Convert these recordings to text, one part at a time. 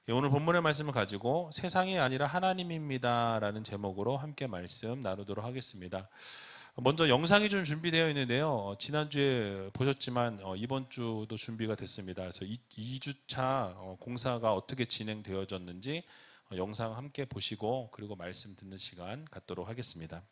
오늘 본문의 말씀을 가지고 세상이 아니라 하나님입니다 라는 제목으로 함께 말씀 나누도록 하겠습니다. 먼저 영상이 좀 준비되어 있는데요. 지난주에 보셨지만 이번 주도 준비가 됐습니다. 그래서 2주차 공사가 어떻게 진행되어졌는지 영상 함께 보시고 그리고 말씀 듣는 시간 갖도록 하겠습니다.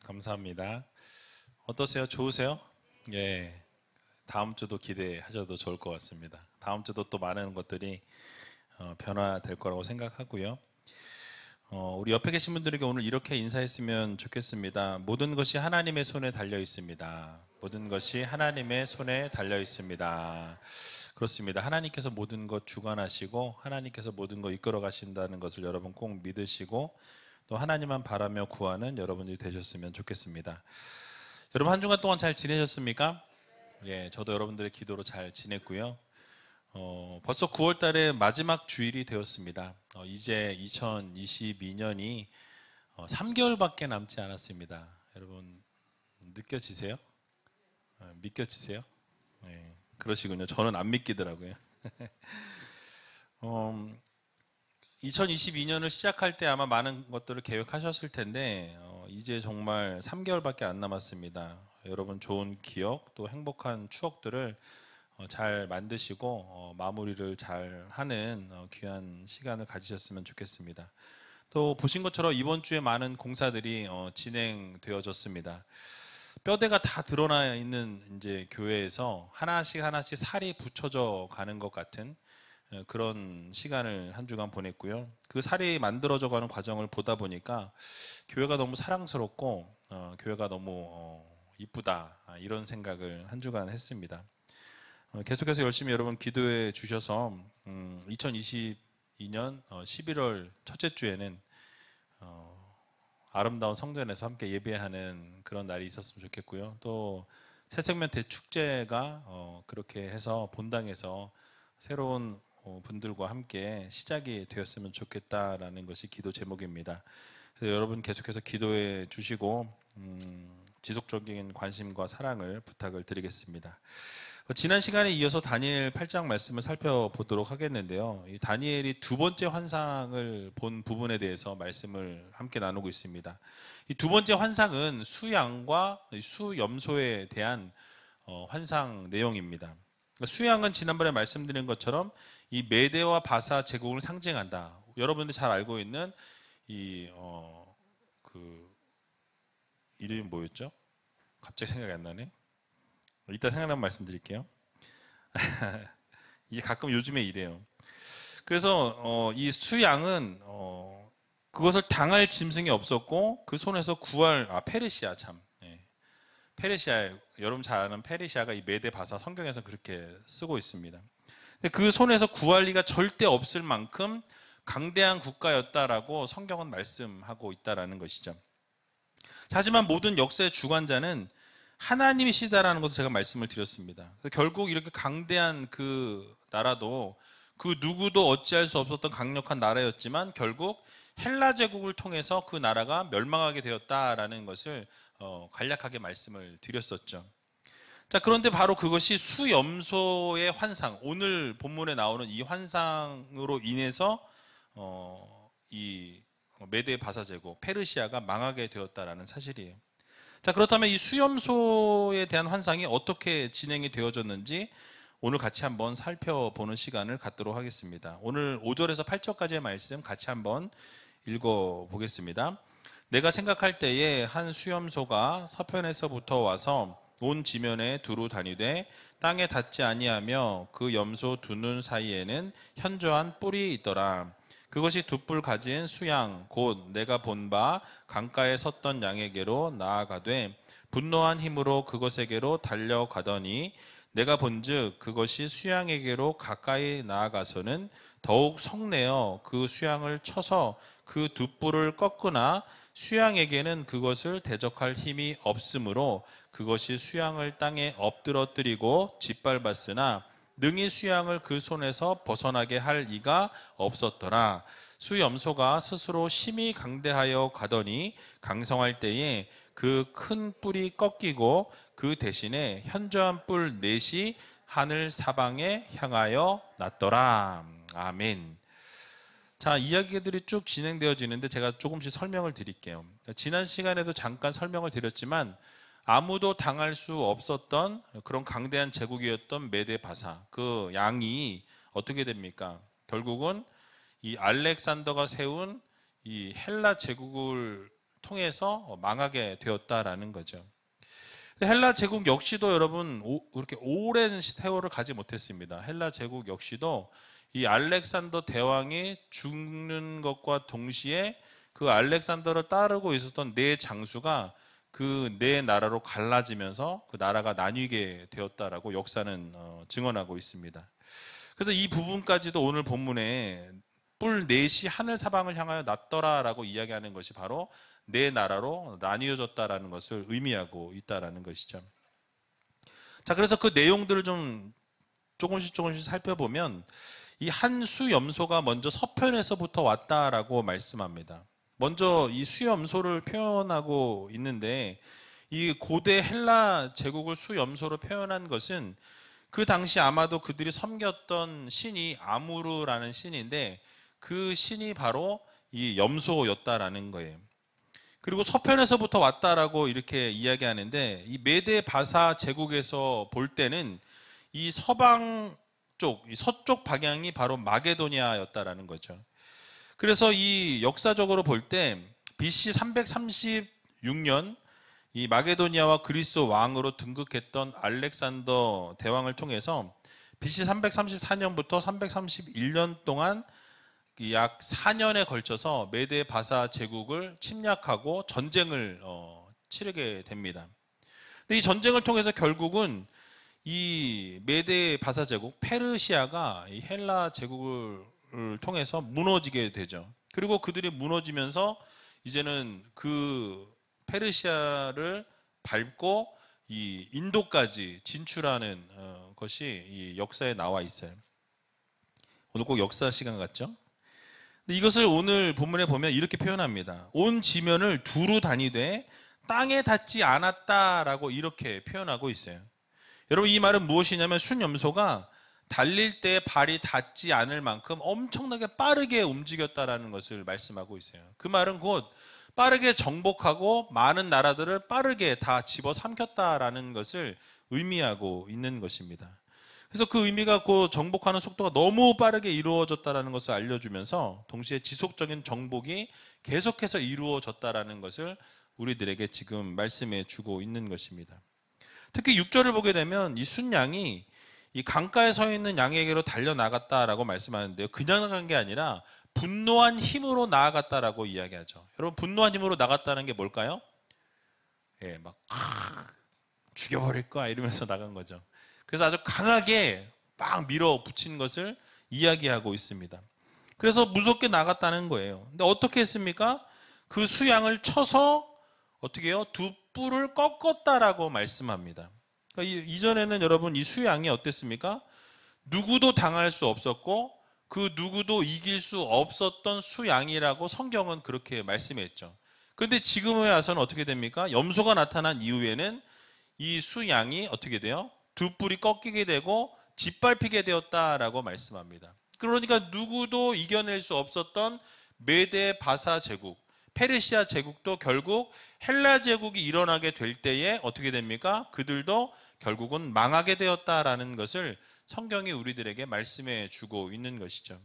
감사합니다. 어떠세요? 좋으세요? 예. 다음 주도 기대하셔도 좋을 것 같습니다. 다음 주도 또 많은 것들이 변화될 거라고 생각하고요. 우리 옆에 계신 분들에게 오늘 이렇게 인사했으면 좋겠습니다. 모든 것이 하나님의 손에 달려 있습니다. 모든 것이 하나님의 손에 달려 있습니다. 그렇습니다. 하나님께서 모든 것 주관하시고 하나님께서 모든 것 이끌어 가신다는 것을 여러분 꼭 믿으시고 또 하나님만 바라며 구하는 여러분들이 되셨으면 좋겠습니다. 여러분 한 주간 동안 잘 지내셨습니까? 예, 저도 여러분들의 기도로 잘 지냈고요. 벌써 9월 달에 마지막 주일이 되었습니다. 이제 2022년이 3개월밖에 남지 않았습니다. 여러분 느껴지세요? 믿겨지세요? 네, 그러시군요. 저는 안 믿기더라고요. 2022년을 시작할 때 아마 많은 것들을 계획하셨을 텐데 이제 정말 3개월밖에 안 남았습니다. 여러분 좋은 기억 또 행복한 추억들을 잘 만드시고 마무리를 잘 하는 귀한 시간을 가지셨으면 좋겠습니다. 또 보신 것처럼 이번 주에 많은 공사들이 진행되어졌습니다. 뼈대가 다 드러나 있는 이제 교회에서 하나씩 하나씩 살이 붙여져 가는 것 같은 그런 시간을 한 주간 보냈고요. 그 살이 만들어져 가는 과정을 보다 보니까 교회가 너무 사랑스럽고 교회가 너무 이쁘다 이런 생각을 한 주간 했습니다. 계속해서 열심히 여러분 기도해 주셔서 2022년 11월 첫째 주에는 아름다운 성전에서 함께 예배하는 그런 날이 있었으면 좋겠고요. 또 새생명 대축제가 그렇게 해서 본당에서 새로운 분들과 함께 시작이 되었으면 좋겠다라는 것이 기도 제목입니다. 그래서 여러분 계속해서 기도해 주시고 지속적인 관심과 사랑을 부탁을 드리겠습니다. 지난 시간에 이어서 다니엘 8장 말씀을 살펴보도록 하겠는데요. 이 다니엘이 두 번째 환상을 본 부분에 대해서 말씀을 함께 나누고 있습니다. 이 두 번째 환상은 수양과 수염소에 대한 환상 내용입니다. 수양은 지난번에 말씀드린 것처럼 이 메대와 바사 제국을 상징한다. 여러분들 잘 알고 있는 그 이름이 뭐였죠? 갑자기 생각이 안 나네. 이따 생각나면 말씀드릴게요. 이게 가끔 요즘에 이래요. 그래서 이 수양은 그것을 당할 짐승이 없었고 그 손에서 구할 페르시아 참 페르시아 여러분 잘 아는 페르시아가 이 메데 바사 성경에서 그렇게 쓰고 있습니다. 근데 그 손에서 구할 리가 절대 없을 만큼 강대한 국가였다라고 성경은 말씀하고 있다라는 것이죠. 하지만 모든 역사의 주관자는 하나님이시다라는 것을 제가 말씀을 드렸습니다. 결국 이렇게 강대한 그 나라도 그 누구도 어찌할 수 없었던 강력한 나라였지만 결국 헬라 제국을 통해서 그 나라가 멸망하게 되었다라는 것을 간략하게 말씀을 드렸었죠. 자, 그런데 바로 그것이 수염소의 환상, 오늘 본문에 나오는 이 환상으로 인해서 이 메데 바사 제국, 페르시아가 망하게 되었다라는 사실이에요. 자, 그렇다면 이 수염소에 대한 환상이 어떻게 진행이 되어졌는지 오늘 같이 한번 살펴보는 시간을 갖도록 하겠습니다. 오늘 5절에서 8절까지의 말씀 같이 한번 읽어보겠습니다. 내가 생각할 때에 한 수염소가 서편에서부터 와서 온 지면에 두루 다니되 땅에 닿지 아니하며 그 염소 두 눈 사이에는 현저한 뿔이 있더라. 그것이 두 뿔 가진 수양 곧 내가 본 바 강가에 섰던 양에게로 나아가되 분노한 힘으로 그것에게로 달려가더니 내가 본즉 그것이 수양에게로 가까이 나아가서는 더욱 성내어 그 수양을 쳐서 그 두 뿔을 꺾으나 수양에게는 그것을 대적할 힘이 없으므로 그것이 수양을 땅에 엎드러뜨리고 짓밟았으나 능히 수양을 그 손에서 벗어나게 할 이가 없었더라. 수염소가 스스로 심히 강대하여 가더니 강성할 때에 그 큰 뿔이 꺾이고 그 대신에 현저한 뿔 넷이 하늘 사방에 향하여 났더라. 아멘. 자, 이야기들이 쭉 진행되어지는데 제가 조금씩 설명을 드릴게요. 지난 시간에도 잠깐 설명을 드렸지만 아무도 당할 수 없었던 그런 강대한 제국이었던 메데 바사, 그 양이 어떻게 됩니까? 결국은 이 알렉산더가 세운 이 헬라 제국을 통해서 망하게 되었다라는 거죠. 헬라 제국 역시도 여러분 그렇게 오랜 세월을 가지 못했습니다. 헬라 제국 역시도 이 알렉산더 대왕이 죽는 것과 동시에 그 알렉산더를 따르고 있었던 네 장수가 그 네 나라로 갈라지면서 그 나라가 나뉘게 되었다라고 역사는 증언하고 있습니다. 그래서 이 부분까지도 오늘 본문에 뿔 넷이 하늘 사방을 향하여 났더라라고 이야기하는 것이 바로 네 나라로 나뉘어졌다라는 것을 의미하고 있다라는 것이죠. 자, 그래서 그 내용들을 좀 조금씩 살펴보면 이 한 수염소가 먼저 서편에서부터 왔다라고 말씀합니다. 먼저 이 수염소를 표현하고 있는데 이 고대 헬라 제국을 수염소로 표현한 것은 그 당시 아마도 그들이 섬겼던 신이 아무르라는 신인데 그 신이 바로 이 염소였다라는 거예요. 그리고 서편에서부터 왔다라고 이렇게 이야기하는데, 이 메데 바사 제국에서 볼 때는 이 서방 쪽, 이 서쪽 방향이 바로 마게도니아였다라는 거죠. 그래서 이 역사적으로 볼 때 BC 336년 이 마게도니아와 그리스 왕으로 등극했던 알렉산더 대왕을 통해서 BC 334년부터 331년 동안 약 4년에 걸쳐서 메데 바사 제국을 침략하고 전쟁을 치르게 됩니다. 근데 이 전쟁을 통해서 결국은 이 메데 바사 제국, 페르시아가 이 헬라 제국을 통해서 무너지게 되죠. 그리고 그들이 무너지면서 이제는 그 페르시아를 밟고 이 인도까지 진출하는 것이 이 역사에 나와 있어요. 오늘 꼭 역사 시간 같죠? 근데 이것을 오늘 본문에 보면 이렇게 표현합니다. 온 지면을 두루 다니되 땅에 닿지 않았다라고 이렇게 표현하고 있어요. 여러분, 이 말은 무엇이냐면 순염소가 달릴 때 발이 닿지 않을 만큼 엄청나게 빠르게 움직였다라는 것을 말씀하고 있어요. 그 말은 곧 빠르게 정복하고 많은 나라들을 빠르게 다 집어삼켰다라는 것을 의미하고 있는 것입니다. 그래서 그 의미가 그 정복하는 속도가 너무 빠르게 이루어졌다라는 것을 알려주면서 동시에 지속적인 정복이 계속해서 이루어졌다라는 것을 우리들에게 지금 말씀해 주고 있는 것입니다. 특히 6절을 보게 되면 이 순양이 이 강가에 서 있는 양에게로 달려나갔다라고 말씀하는데요. 그냥 나간 게 아니라 분노한 힘으로 나아갔다라고 이야기하죠. 여러분, 분노한 힘으로 나갔다는 게 뭘까요? 예, 막 죽여버릴 거야 이러면서 나간 거죠. 그래서 아주 강하게 막 밀어붙인 것을 이야기하고 있습니다. 그래서 무섭게 나갔다는 거예요. 근데 어떻게 했습니까? 그 수양을 쳐서 어떻게 해요? 두 뿔을 꺾었다라고 말씀합니다. 그러니까 이전에는 여러분 이 수양이 어땠습니까? 누구도 당할 수 없었고 그 누구도 이길 수 없었던 수양이라고 성경은 그렇게 말씀했죠. 그런데 지금에 와서는 어떻게 됩니까? 염소가 나타난 이후에는 이 수양이 어떻게 돼요? 두 뿔이 꺾이게 되고 짓밟히게 되었다라고 말씀합니다. 그러니까 누구도 이겨낼 수 없었던 메데 바사 제국, 페르시아 제국도 결국 헬라 제국이 일어나게 될 때에 어떻게 됩니까? 그들도 결국은 망하게 되었다라는 것을 성경이 우리들에게 말씀해 주고 있는 것이죠.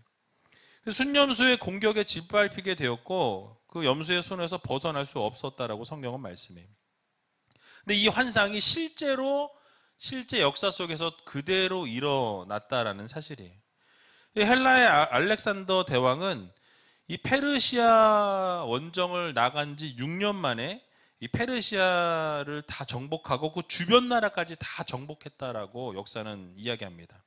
순염소의 공격에 짓밟히게 되었고 그 염소의 손에서 벗어날 수 없었다라고 성경은 말씀해요. 근데 이 환상이 실제 역사 속에서 그대로 일어났다라는 사실이에요. 헬라의 알렉산더 대왕은 이 페르시아 원정을 나간 지 6년 만에 이 페르시아를 다 정복하고 그 주변 나라까지 다 정복했다라고 역사는 이야기합니다.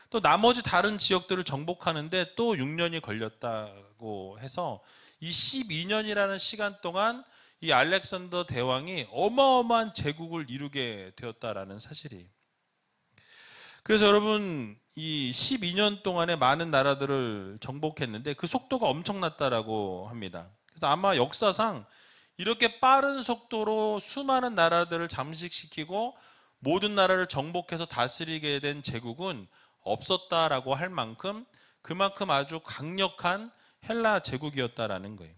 또 나머지 다른 지역들을 정복하는데 또 6년이 걸렸다고 해서 이 12년이라는 시간 동안 이 알렉산더 대왕이 어마어마한 제국을 이루게 되었다라는 사실이에요. 그래서 여러분 이 12년 동안에 많은 나라들을 정복했는데 그 속도가 엄청났다라고 합니다. 그래서 아마 역사상 이렇게 빠른 속도로 수많은 나라들을 잠식시키고 모든 나라를 정복해서 다스리게 된 제국은 없었다라고 할 만큼 그만큼 아주 강력한 헬라 제국이었다라는 거예요.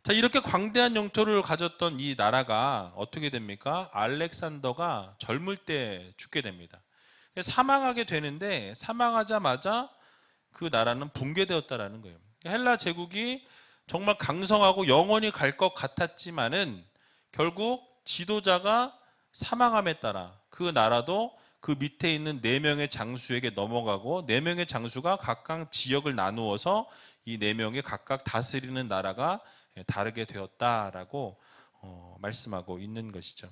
자, 이렇게 광대한 영토를 가졌던 이 나라가 어떻게 됩니까? 알렉산더가 젊을 때 죽게 됩니다. 사망하게 되는데 사망하자마자 그 나라는 붕괴되었다라는 거예요. 헬라 제국이 정말 강성하고 영원히 갈 것 같았지만은 결국 지도자가 사망함에 따라 그 나라도 그 밑에 있는 4명의 장수에게 넘어가고 4명의 장수가 각각 지역을 나누어서 이 4명이 각각 다스리는 나라가 다르게 되었다라고 말씀하고 있는 것이죠.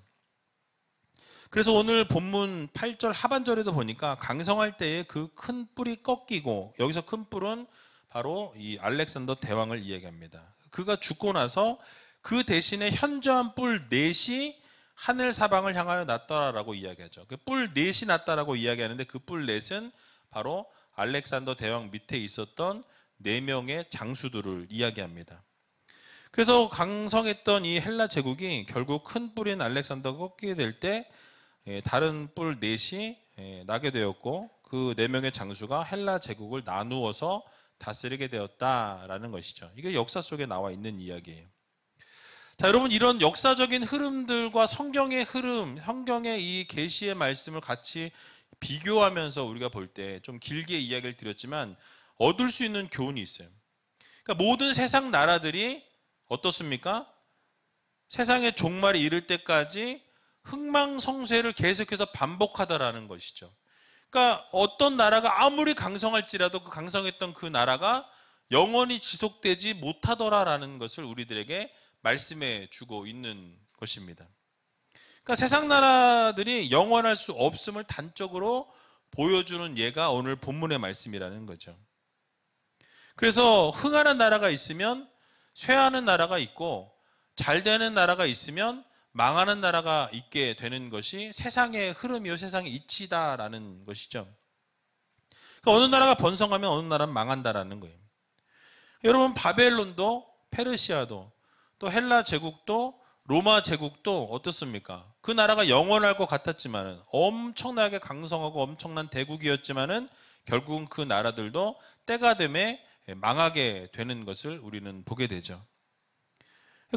그래서 오늘 본문 8절 하반절에도 보니까 강성할 때에 그 큰 뿔이 꺾이고, 여기서 큰 뿔은 바로 이 알렉산더 대왕을 이야기합니다. 그가 죽고 나서 그 대신에 현저한 뿔 넷이 하늘 사방을 향하여 났더라라고 이야기하죠. 그 뿔 넷이 났다라고 이야기하는데 그 뿔 넷은 바로 알렉산더 대왕 밑에 있었던 4명의 장수들을 이야기합니다. 그래서 강성했던 이 헬라 제국이 결국 큰 뿔인 알렉산더가 꺾이게 될 때 다른 뿔 넷이 나게 되었고 그 4명의 장수가 헬라 제국을 나누어서 다스리게 되었다라는 것이죠. 이게 역사 속에 나와 있는 이야기예요. 자, 여러분, 이런 역사적인 흐름들과 성경의 흐름, 성경의 이 계시의 말씀을 같이 비교하면서 우리가 볼 때 좀 길게 이야기를 드렸지만 얻을 수 있는 교훈이 있어요. 그러니까 모든 세상 나라들이 어떻습니까? 세상의 종말이 이를 때까지 흥망성쇠를 계속해서 반복하다라는 것이죠. 그러니까 어떤 나라가 아무리 강성할지라도 그 강성했던 그 나라가 영원히 지속되지 못하더라라는 것을 우리들에게 말씀해 주고 있는 것입니다. 그러니까 세상 나라들이 영원할 수 없음을 단적으로 보여주는 예가 오늘 본문의 말씀이라는 거죠. 그래서 흥하는 나라가 있으면 쇠하는 나라가 있고 잘 되는 나라가 있으면 망하는 나라가 있게 되는 것이 세상의 흐름이요, 세상의 이치다라는 것이죠. 그러니까 어느 나라가 번성하면 어느 나라는 망한다라는 거예요. 여러분, 바벨론도 페르시아도 또 헬라 제국도 로마 제국도 어떻습니까? 그 나라가 영원할 것 같았지만은 엄청나게 강성하고 엄청난 대국이었지만은 결국은 그 나라들도 때가 되매 망하게 되는 것을 우리는 보게 되죠.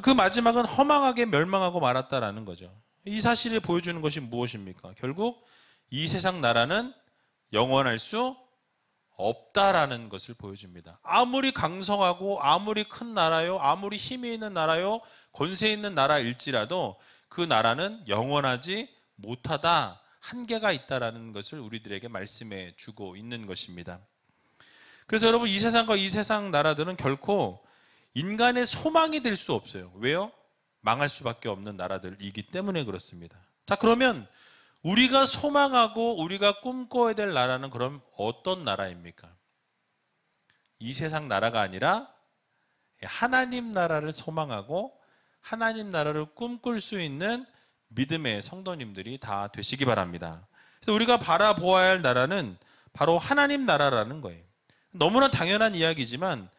그 마지막은 허망하게 멸망하고 말았다라는 거죠. 이 사실을 보여주는 것이 무엇입니까? 결국 이 세상 나라는 영원할 수 없다라는 것을 보여줍니다. 아무리 강성하고 아무리 큰 나라요, 아무리 힘이 있는 나라요, 권세 있는 나라일지라도 그 나라는 영원하지 못하다, 한계가 있다라는 것을 우리들에게 말씀해 주고 있는 것입니다. 그래서 여러분, 이 세상과 이 세상 나라들은 결코 인간의 소망이 될 수 없어요. 왜요? 망할 수밖에 없는 나라들이기 때문에 그렇습니다. 자, 그러면 우리가 소망하고 우리가 꿈꿔야 될 나라는 그럼 어떤 나라입니까? 이 세상 나라가 아니라 하나님 나라를 소망하고 하나님 나라를 꿈꿀 수 있는 믿음의 성도님들이 다 되시기 바랍니다. 그래서 우리가 바라보아야 할 나라는 바로 하나님 나라라는 거예요. 너무나 당연한 이야기지만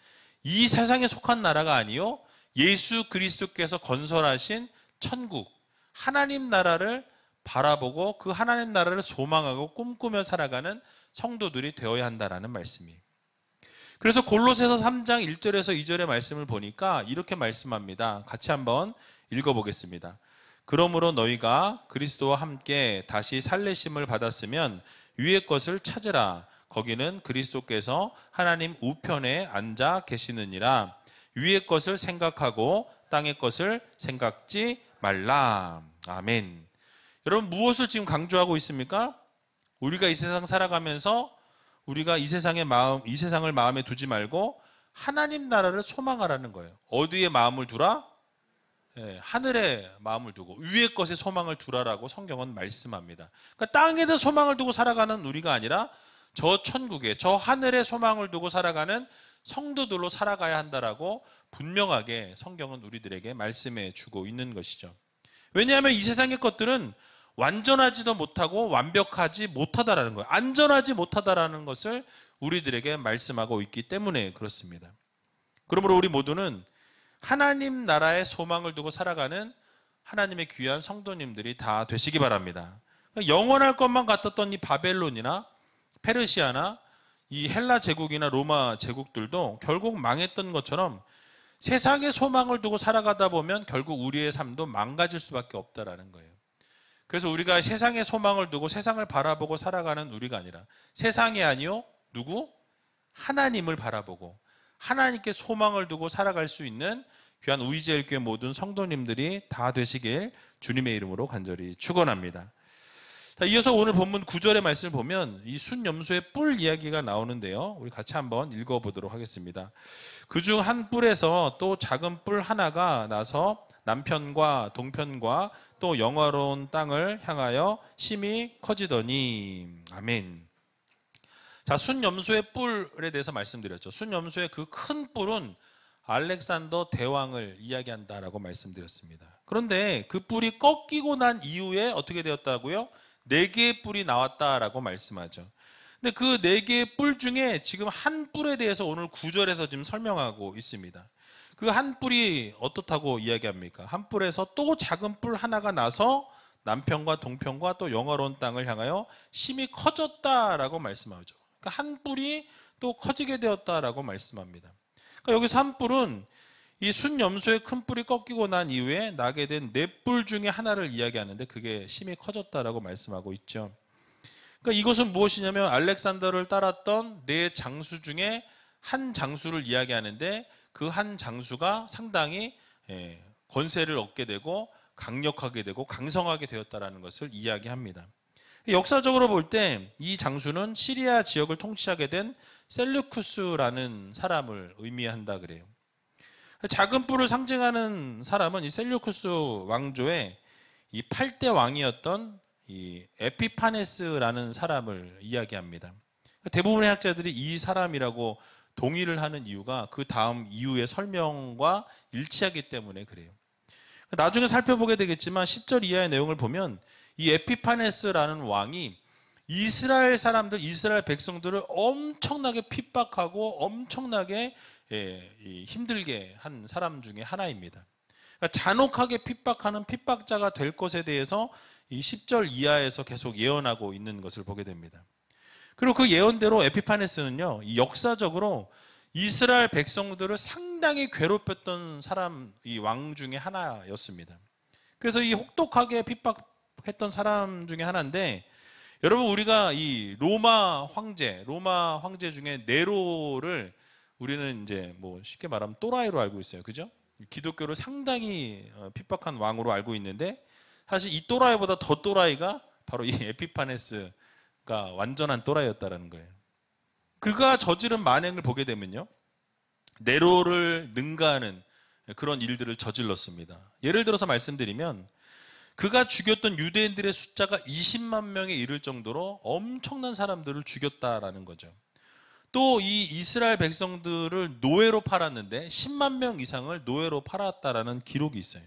이 세상에 속한 나라가 아니요, 예수 그리스도께서 건설하신 천국, 하나님 나라를 바라보고 그 하나님 나라를 소망하고 꿈꾸며 살아가는 성도들이 되어야 한다라는 말씀이에요. 그래서 골로새서 3장 1절에서 2절의 말씀을 보니까 이렇게 말씀합니다. 같이 한번 읽어보겠습니다. 그러므로 너희가 그리스도와 함께 다시 살리심을 받았으면 위의 것을 찾으라. 거기는 그리스도께서 하나님 우편에 앉아 계시느니라. 위의 것을 생각하고 땅의 것을 생각지 말라. 아멘. 여러분, 무엇을 지금 강조하고 있습니까? 우리가 이 세상 살아가면서 우리가 이 세상의 마음, 이 세상을 마음에 두지 말고 하나님 나라를 소망하라는 거예요. 어디에 마음을 두라? 하늘에 마음을 두고 위의 것에 소망을 두라라고 성경은 말씀합니다. 그러니까 땅에다 소망을 두고 살아가는 우리가 아니라 저 천국에, 저 하늘에 소망을 두고 살아가는 성도들로 살아가야 한다라고 분명하게 성경은 우리들에게 말씀해 주고 있는 것이죠. 왜냐하면 이 세상의 것들은 완전하지도 못하고 완벽하지 못하다라는 거예요. 안전하지 못하다라는 것을 우리들에게 말씀하고 있기 때문에 그렇습니다. 그러므로 우리 모두는 하나님 나라의 소망을 두고 살아가는 하나님의 귀한 성도님들이 다 되시기 바랍니다. 영원할 것만 같았던 이 바벨론이나 페르시아나 이 헬라 제국이나 로마 제국들도 결국 망했던 것처럼 세상의 소망을 두고 살아가다 보면 결국 우리의 삶도 망가질 수밖에 없다라는 거예요. 그래서 우리가 세상의 소망을 두고 세상을 바라보고 살아가는 우리가 아니라 세상이 아니요, 누구? 하나님을 바라보고 하나님께 소망을 두고 살아갈 수 있는 귀한 우이제일교회 모든 성도님들이 다 되시길 주님의 이름으로 간절히 축원합니다. 이어서 오늘 본문 9절의 말씀을 보면 이 순염소의 뿔 이야기가 나오는데요. 우리 같이 한번 읽어보도록 하겠습니다. 그중 한 뿔에서 또 작은 뿔 하나가 나서 남편과 동편과 또 영화로운 땅을 향하여 심히 커지더니. 아멘. 자, 순염소의 뿔에 대해서 말씀드렸죠. 순염소의 그 큰 뿔은 알렉산더 대왕을 이야기한다라고 말씀드렸습니다. 그런데 그 뿔이 꺾이고 난 이후에 어떻게 되었다고요? 4개의 뿔이 나왔다라고 말씀하죠. 근데 그 4개의 뿔 중에 지금 한 뿔에 대해서 오늘 9절에서 지금 설명하고 있습니다. 그 한 뿔이 어떻다고 이야기합니까? 한 뿔에서 또 작은 뿔 하나가 나서 남편과 동편과 또 영화로운 땅을 향하여 심히 커졌다라고 말씀하죠. 그러니까 한 뿔이 또 커지게 되었다라고 말씀합니다. 그러니까 여기서 한 뿔은 이 순염소의 큰 뿔이 꺾이고 난 이후에 나게 된 네 뿔 중에 하나를 이야기하는데 그게 심히 커졌다라고 말씀하고 있죠. 그러니까 이것은 무엇이냐면 알렉산더를 따랐던 네 장수 중에 한 장수를 이야기하는데 그 한 장수가 상당히 권세를 얻게 되고 강력하게 되고 강성하게 되었다라는 것을 이야기합니다. 역사적으로 볼 때 이 장수는 시리아 지역을 통치하게 된 셀루쿠스라는 사람을 의미한다 그래요. 작은 뿔을 상징하는 사람은 이 셀루쿠스 왕조의 이 8대 왕이었던 이 에피파네스라는 사람을 이야기합니다. 대부분의 학자들이 이 사람이라고 동의를 하는 이유가 그 다음 이후의 설명과 일치하기 때문에 그래요. 나중에 살펴보게 되겠지만 10절 이하의 내용을 보면 이 에피파네스라는 왕이 이스라엘 사람들, 이스라엘 백성들을 엄청나게 핍박하고 엄청나게 힘들게 한 사람 중에 하나입니다. 그러니까 잔혹하게 핍박하는 핍박자가 될 것에 대해서 이 10절 이하에서 계속 예언하고 있는 것을 보게 됩니다. 그리고 그 예언대로 에피파네스는요, 역사적으로 이스라엘 백성들을 상당히 괴롭혔던 사람, 이 왕 중에 하나였습니다. 그래서 이 혹독하게 핍박했던 사람 중에 하나인데, 여러분 우리가 이 로마 황제 중에 네로를 우리는 이제 뭐 쉽게 말하면 또라이로 알고 있어요. 그죠? 기독교를 상당히 핍박한 왕으로 알고 있는데 사실 이 또라이보다 더 또라이가 바로 이 에피파네스가 완전한 또라이였다라는 거예요. 그가 저지른 만행을 보게 되면요, 네로를 능가하는 그런 일들을 저질렀습니다. 예를 들어서 말씀드리면 그가 죽였던 유대인들의 숫자가 20만 명에 이를 정도로 엄청난 사람들을 죽였다라는 거죠. 또 이 이스라엘 백성들을 노예로 팔았는데 10만 명 이상을 노예로 팔았다라는 기록이 있어요.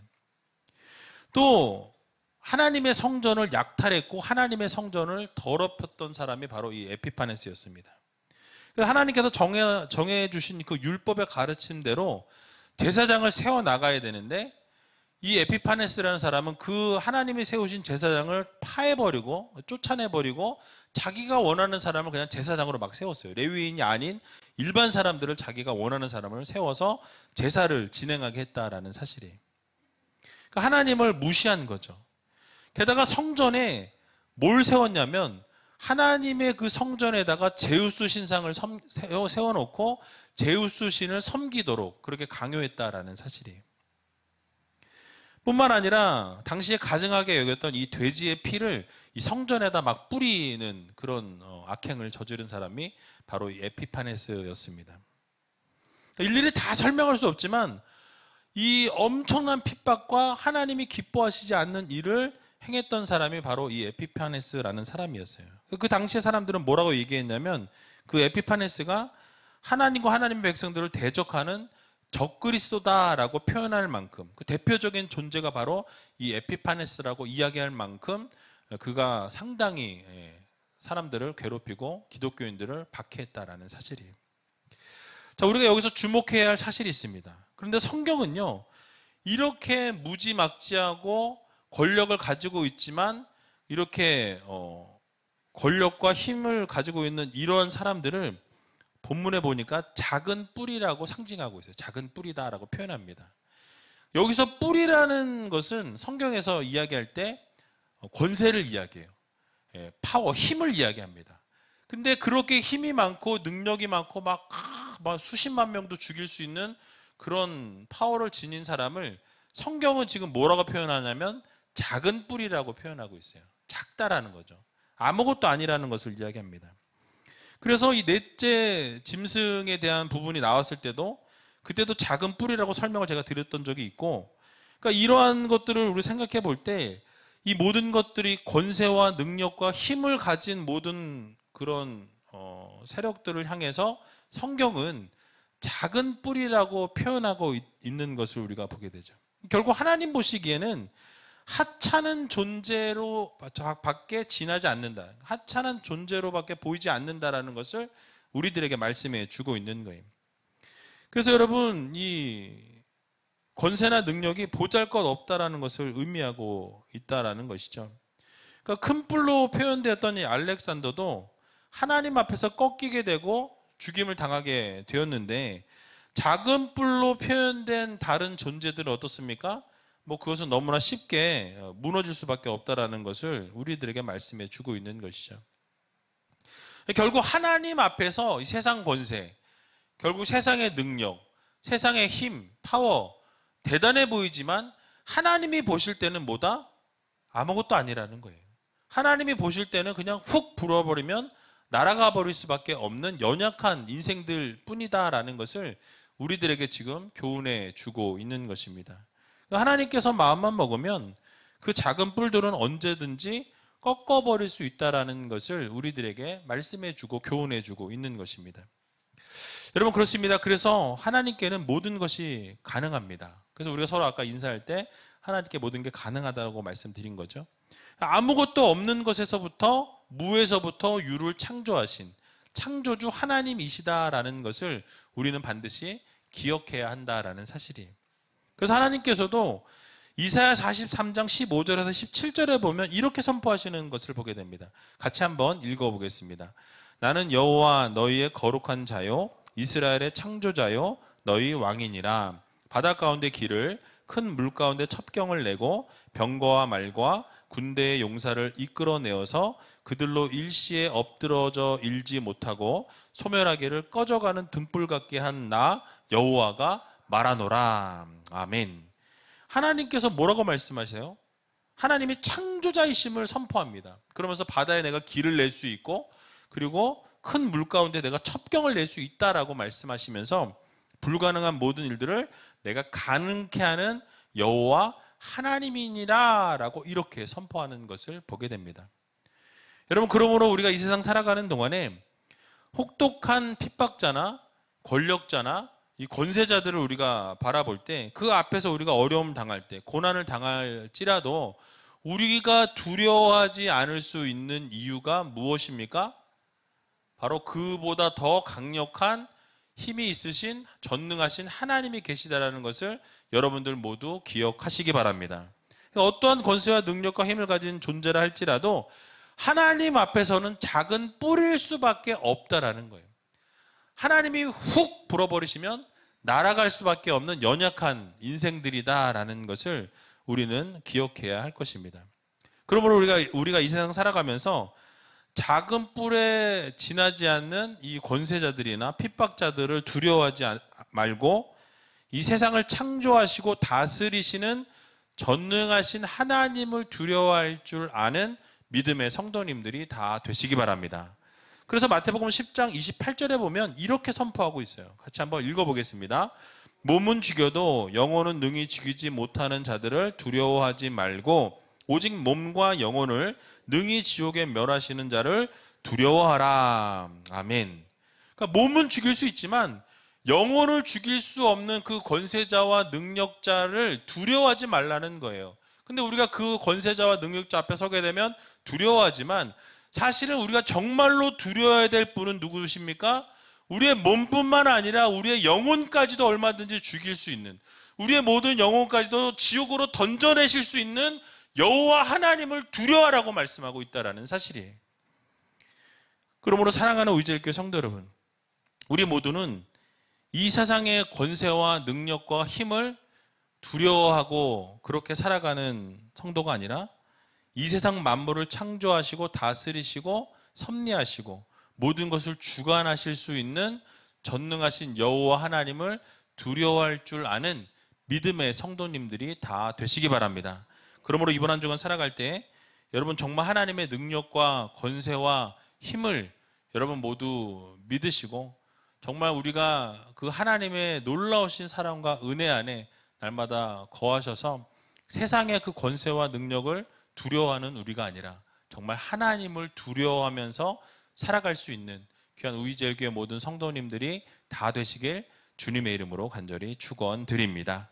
또 하나님의 성전을 약탈했고 하나님의 성전을 더럽혔던 사람이 바로 이 에피파네스였습니다. 하나님께서 정해 주신 그 율법의 가르침대로 제사장을 세워 나가야 되는데 이 에피파네스라는 사람은 그 하나님이 세우신 제사장을 파해버리고 쫓아내버리고 자기가 원하는 사람을 그냥 제사장으로 막 세웠어요. 레위인이 아닌 일반 사람들을 자기가 원하는 사람을 세워서 제사를 진행하게 했다라는 사실이에요. 그러니까 하나님을 무시한 거죠. 게다가 성전에 뭘 세웠냐면 하나님의 그 성전에다가 제우스 신상을 세워놓고 제우스 신을 섬기도록 그렇게 강요했다라는 사실이에요. 뿐만 아니라 당시에 가증하게 여겼던 이 돼지의 피를 이 성전에다 막 뿌리는 그런 악행을 저지른 사람이 바로 이 에피파네스였습니다. 일일이 다 설명할 수 없지만 이 엄청난 핍박과 하나님이 기뻐하시지 않는 일을 행했던 사람이 바로 이 에피파네스라는 사람이었어요. 그 당시에 사람들은 뭐라고 얘기했냐면 그 에피파네스가 하나님과 하나님의 백성들을 대적하는 적그리스도다라고 표현할 만큼 그 대표적인 존재가 바로 이 에피파네스라고 이야기할 만큼 그가 상당히 사람들을 괴롭히고 기독교인들을 박해했다라는 사실이에요. 자, 우리가 여기서 주목해야 할 사실이 있습니다. 그런데 성경은요, 이렇게 무지막지하고 권력을 가지고 있지만 이렇게 권력과 힘을 가지고 있는 이런 사람들을 본문에 보니까 작은 뿌리라고 상징하고 있어요. 작은 뿌리다라고 표현합니다. 여기서 뿌리라는 것은 성경에서 이야기할 때 권세를 이야기해요. 파워, 힘을 이야기합니다. 근데 그렇게 힘이 많고 능력이 많고 막 수십만 명도 죽일 수 있는 그런 파워를 지닌 사람을 성경은 지금 뭐라고 표현하냐면 작은 뿌리라고 표현하고 있어요. 작다라는 거죠. 아무것도 아니라는 것을 이야기합니다. 그래서 이 넷째 짐승에 대한 부분이 나왔을 때도 그때도 작은 뿌리라고 설명을 제가 드렸던 적이 있고, 그러니까 이러한 것들을 우리 생각해 볼 때 이 모든 것들이 권세와 능력과 힘을 가진 모든 그런 세력들을 향해서 성경은 작은 뿌리라고 표현하고 있는 것을 우리가 보게 되죠. 결국 하나님 보시기에는 하찮은 존재로 밖에 지나지 않는다. 하찮은 존재로밖에 보이지 않는다라는 것을 우리들에게 말씀해 주고 있는 거예요. 그래서 여러분, 이 권세나 능력이 보잘것없다라는 것을 의미하고 있다라는 것이죠. 그러니까 큰 뿔로 표현되었던 이 알렉산더도 하나님 앞에서 꺾이게 되고 죽임을 당하게 되었는데 작은 뿔로 표현된 다른 존재들은 어떻습니까? 그것은 너무나 쉽게 무너질 수밖에 없다라는 것을 우리들에게 말씀해 주고 있는 것이죠. 결국 하나님 앞에서 이 세상 권세, 결국 세상의 능력, 세상의 힘, 파워, 대단해 보이지만 하나님이 보실 때는 뭐다? 아무것도 아니라는 거예요. 하나님이 보실 때는 그냥 훅 불어버리면 날아가 버릴 수밖에 없는 연약한 인생들 뿐이다라는 것을 우리들에게 지금 교훈해 주고 있는 것입니다. 하나님께서 마음만 먹으면 그 작은 뿔들은 언제든지 꺾어버릴 수 있다라는 것을 우리들에게 말씀해 주고 교훈해 주고 있는 것입니다. 여러분, 그렇습니다. 그래서 하나님께는 모든 것이 가능합니다. 그래서 우리가 서로 아까 인사할 때 하나님께 모든 게 가능하다고 말씀드린 거죠. 아무것도 없는 것에서부터, 무에서부터 유를 창조하신 창조주 하나님이시다라는 것을 우리는 반드시 기억해야 한다라는 사실이에요. 그래서 하나님께서도 이사야 43장 15절에서 17절에 보면 이렇게 선포하시는 것을 보게 됩니다. 같이 한번 읽어보겠습니다. 나는 여호와 너희의 거룩한 자요 이스라엘의 창조자요 너희 왕이니라. 바다 가운데 길을, 큰 물 가운데 첩경을 내고 병거와 말과 군대의 용사를 이끌어내어서 그들로 일시에 엎드러져 일지 못하고 소멸하기를 꺼져가는 등불 같게 한 나 여호와가 말하노라. 아멘. 하나님께서 뭐라고 말씀하세요? 하나님이 창조자이심을 선포합니다. 그러면서 바다에 내가 길을 낼 수 있고, 그리고 큰 물 가운데 내가 첩경을 낼 수 있다라고 말씀하시면서 불가능한 모든 일들을 내가 가능케 하는 여호와 하나님이니라 라고 이렇게 선포하는 것을 보게 됩니다. 여러분, 그러므로 우리가 이 세상 살아가는 동안에 혹독한 핍박자나 권력자나 이 권세자들을 우리가 바라볼 때, 그 앞에서 우리가 어려움 당할 때, 고난을 당할지라도 우리가 두려워하지 않을 수 있는 이유가 무엇입니까? 바로 그보다 더 강력한 힘이 있으신, 전능하신 하나님이 계시다라는 것을 여러분들 모두 기억하시기 바랍니다. 어떠한 권세와 능력과 힘을 가진 존재라 할지라도 하나님 앞에서는 작은 뿔일 수밖에 없다라는 거예요. 하나님이 훅 불어버리시면 날아갈 수밖에 없는 연약한 인생들이다라는 것을 우리는 기억해야 할 것입니다. 그러므로 우리가 이 세상 살아가면서 작은 뿔에 지나지 않는 이 권세자들이나 핍박자들을 두려워하지 말고 이 세상을 창조하시고 다스리시는 전능하신 하나님을 두려워할 줄 아는 믿음의 성도님들이 다 되시기 바랍니다. 그래서 마태복음 10장 28절에 보면 이렇게 선포하고 있어요. 같이 한번 읽어보겠습니다. 몸은 죽여도 영혼은 능히 죽이지 못하는 자들을 두려워하지 말고 오직 몸과 영혼을 능히 지옥에 멸하시는 자를 두려워하라. 아멘. 그러니까 몸은 죽일 수 있지만 영혼을 죽일 수 없는 그 권세자와 능력자를 두려워하지 말라는 거예요. 근데 우리가 그 권세자와 능력자 앞에 서게 되면 두려워하지만 사실은 우리가 정말로 두려워해야 될 분은 누구십니까? 우리의 몸뿐만 아니라 우리의 영혼까지도 얼마든지 죽일 수 있는, 우리의 모든 영혼까지도 지옥으로 던져내실 수 있는 여호와 하나님을 두려워하라고 말씀하고 있다는 사실이에요. 그러므로 사랑하는 의지의 교회 성도 여러분, 우리 모두는 이 세상의 권세와 능력과 힘을 두려워하고 그렇게 살아가는 성도가 아니라 이 세상 만물을 창조하시고 다스리시고 섭리하시고 모든 것을 주관하실 수 있는 전능하신 여호와 하나님을 두려워할 줄 아는 믿음의 성도님들이 다 되시기 바랍니다. 그러므로 이번 한 주간 살아갈 때 여러분 정말 하나님의 능력과 권세와 힘을 여러분 모두 믿으시고 정말 우리가 그 하나님의 놀라우신 사랑과 은혜 안에 날마다 거하셔서 세상의 그 권세와 능력을 두려워하는 우리가 아니라 정말 하나님을 두려워하면서 살아갈 수 있는 귀한 우이제일교회 모든 성도님들이 다 되시길 주님의 이름으로 간절히 축원드립니다.